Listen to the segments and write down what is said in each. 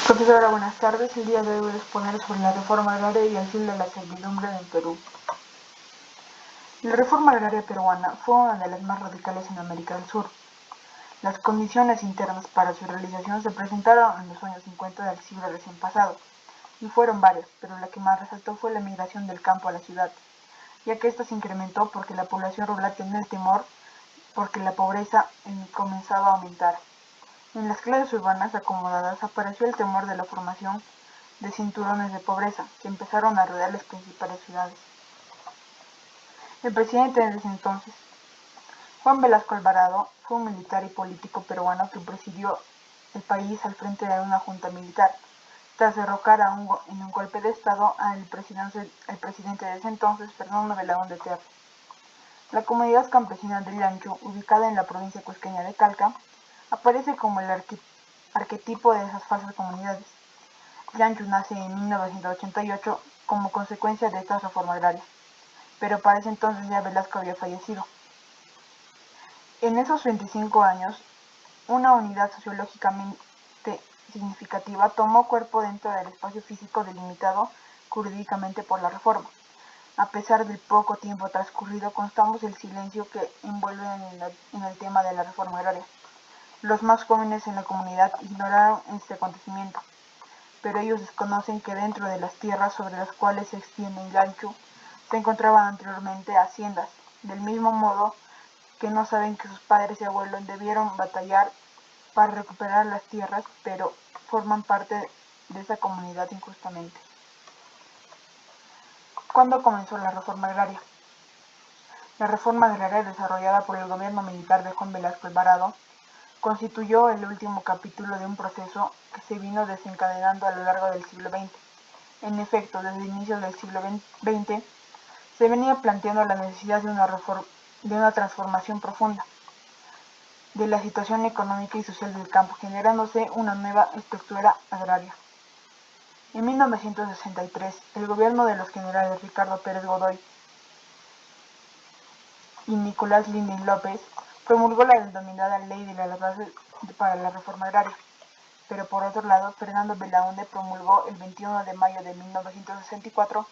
Profesora, buenas tardes. El día de hoy voy a exponer sobre la reforma agraria y el fin de la servidumbre en el Perú. La reforma agraria peruana fue una de las más radicales en América del Sur. Las condiciones internas para su realización se presentaron en los años 50 del siglo recién pasado, y fueron varias, pero la que más resaltó fue la migración del campo a la ciudad, ya que esta se incrementó porque la población rural tenía el temor porque la pobreza comenzaba a aumentar. En las clases urbanas acomodadas apareció el temor de la formación de cinturones de pobreza que empezaron a rodear las principales ciudades. El presidente de ese entonces, Juan Velasco Alvarado, fue un militar y político peruano que presidió el país al frente de una junta militar, tras derrocar en un golpe de estado al presidente de ese entonces, Fernando Belaúnde Terry. La comunidad campesina de Llancho, ubicada en la provincia cusqueña de Calca, aparece como el arquetipo de esas falsas comunidades. Llancho nace en 1988 como consecuencia de esta reforma agraria, pero para ese entonces ya Velasco había fallecido. En esos 25 años, una unidad sociológicamente significativa tomó cuerpo dentro del espacio físico delimitado jurídicamente por la reforma. A pesar del poco tiempo transcurrido, constatamos el silencio que envuelve en el tema de la reforma agraria. Los más jóvenes en la comunidad ignoraron este acontecimiento, pero ellos desconocen que dentro de las tierras sobre las cuales se extiende el Llancho se encontraban anteriormente haciendas, del mismo modo que no saben que sus padres y abuelos debieron batallar para recuperar las tierras, pero forman parte de esa comunidad injustamente. ¿Cuándo comenzó la reforma agraria? La reforma agraria desarrollada por el gobierno militar de Juan Velasco Alvarado constituyó el último capítulo de un proceso que se vino desencadenando a lo largo del siglo XX. En efecto, desde inicios del siglo XX se venía planteando la necesidad de una transformación profunda de la situación económica y social del campo, generándose una nueva estructura agraria. En 1963, el gobierno de los generales Ricardo Pérez Godoy y Nicolás Lindin López promulgó la denominada Ley de las Bases para la Reforma Agraria, pero por otro lado, Fernando Belaúnde promulgó el 21 de mayo de 1964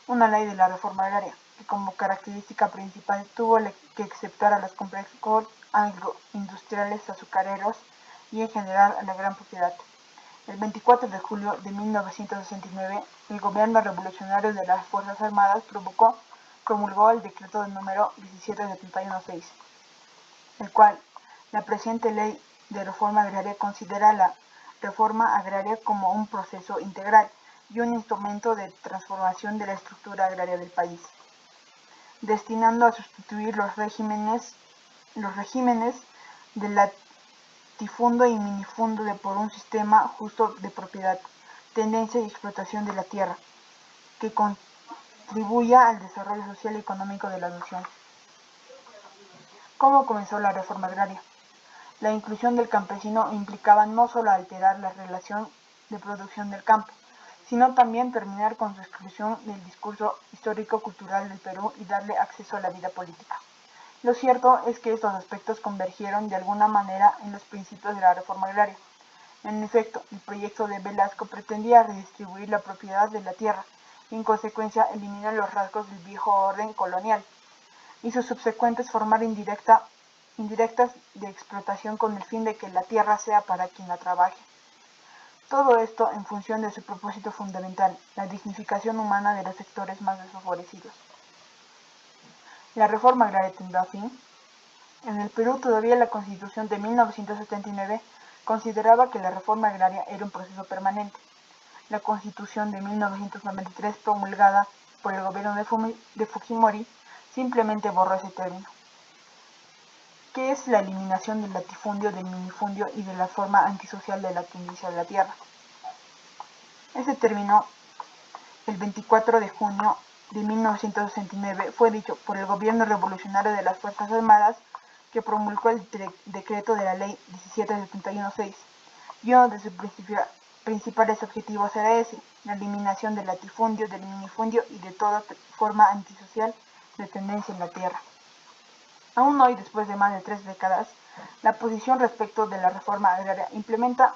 una ley de la reforma agraria, que como característica principal tuvo que aceptar a los complejos agroindustriales azucareros y en general a la gran propiedad. El 24 de julio de 1969, el gobierno revolucionario de las Fuerzas Armadas promulgó el decreto número 17716, el cual la presente ley de reforma agraria considera la reforma agraria como un proceso integral y un instrumento de transformación de la estructura agraria del país, destinando a sustituir los regímenes de latifundio y minifundio por un sistema justo de propiedad, tenencia y explotación de la tierra, que contribuya al desarrollo social y económico de la nación. ¿Cómo comenzó la reforma agraria? La inclusión del campesino implicaba no solo alterar la relación de producción del campo, sino también terminar con su exclusión del discurso histórico-cultural del Perú y darle acceso a la vida política. Lo cierto es que estos aspectos convergieron de alguna manera en los principios de la reforma agraria. En efecto, el proyecto de Velasco pretendía redistribuir la propiedad de la tierra y en consecuencia eliminar los rasgos del viejo orden colonial y sus subsecuentes formas indirectas de explotación con el fin de que la tierra sea para quien la trabaje. Todo esto en función de su propósito fundamental, la dignificación humana de los sectores más desfavorecidos. La reforma agraria tendrá fin. En el Perú todavía la Constitución de 1979 consideraba que la reforma agraria era un proceso permanente. La Constitución de 1993 promulgada por el gobierno de Fujimori simplemente borró ese término. ¿Qué es la eliminación del latifundio, del minifundio y de la forma antisocial de la tenencia de la tierra? Ese término, el 24 de junio de 1969, fue dicho por el gobierno revolucionario de las Fuerzas Armadas, que promulgó el decreto de la Ley 17716, y uno de sus principales objetivos era ese, la eliminación del latifundio, del minifundio y de toda forma antisocial de tenencia en la tierra. Aún hoy, después de más de 3 décadas, la posición respecto de la reforma agraria implementa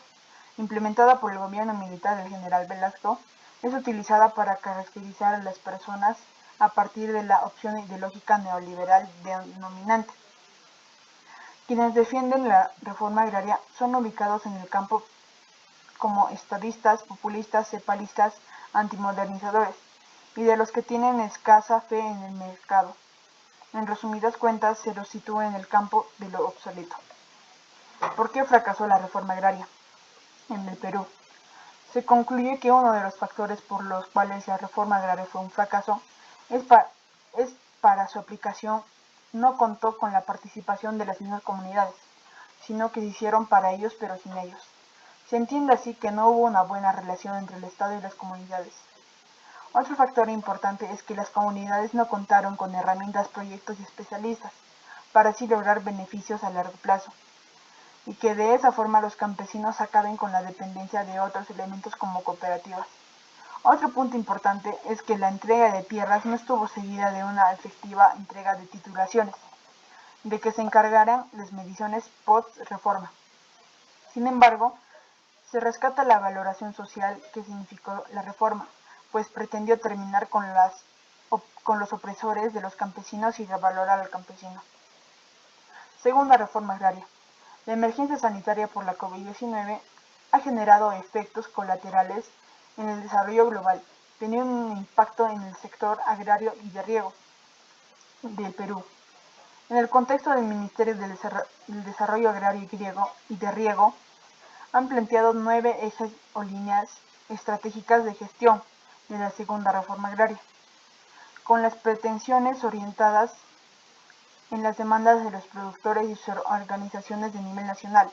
implementada por el gobierno militar del general Velasco, es utilizada para caracterizar a las personas a partir de la opción ideológica neoliberal denominante. Quienes defienden la reforma agraria son ubicados en el campo como estadistas, populistas, cepalistas, antimodernizadores, y de los que tienen escasa fe en el mercado. En resumidas cuentas, se los sitúa en el campo de lo obsoleto. ¿Por qué fracasó la reforma agraria en el Perú? Se concluye que uno de los factores por los cuales la reforma agraria fue un fracaso es para su aplicación no contó con la participación de las mismas comunidades, sino que se hicieron para ellos pero sin ellos. Se entiende así que no hubo una buena relación entre el Estado y las comunidades. Otro factor importante es que las comunidades no contaron con herramientas, proyectos y especialistas para así lograr beneficios a largo plazo, y que de esa forma los campesinos acaben con la dependencia de otros elementos como cooperativas. Otro punto importante es que la entrega de tierras no estuvo seguida de una efectiva entrega de titulaciones, de que se encargaran las mediciones post-reforma. Sin embargo, se rescata la valoración social que significó la reforma, pues pretendió terminar con los opresores de los campesinos y revalorar al campesino. Segunda reforma agraria. La emergencia sanitaria por la COVID-19 ha generado efectos colaterales en el desarrollo global, teniendo un impacto en el sector agrario y de riego del Perú. En el contexto del Ministerio del Desarrollo Agrario y de Riego, han planteado 9 ejes o líneas estratégicas de gestión de la segunda reforma agraria, con las pretensiones orientadas en las demandas de los productores y sus organizaciones de nivel nacional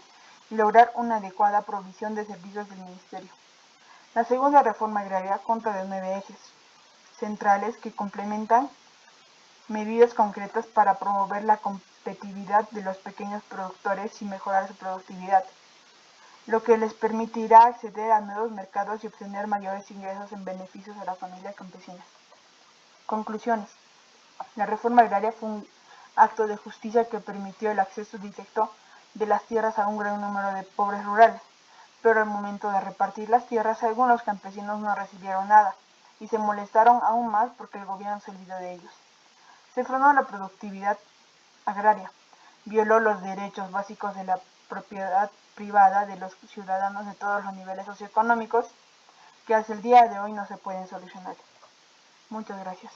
y lograr una adecuada provisión de servicios del Ministerio. La segunda reforma agraria consta de 9 ejes centrales que complementan medidas concretas para promover la competitividad de los pequeños productores y mejorar su productividad, lo que les permitirá acceder a nuevos mercados y obtener mayores ingresos en beneficios a las familias campesinas. Conclusiones. La reforma agraria fue un acto de justicia que permitió el acceso directo de las tierras a un gran número de pobres rurales, pero al momento de repartir las tierras algunos campesinos no recibieron nada y se molestaron aún más porque el gobierno se olvidó de ellos. Se frenó la productividad agraria, violó los derechos básicos de la propiedad privada de los ciudadanos de todos los niveles socioeconómicos que hasta el día de hoy no se pueden solucionar. Muchas gracias.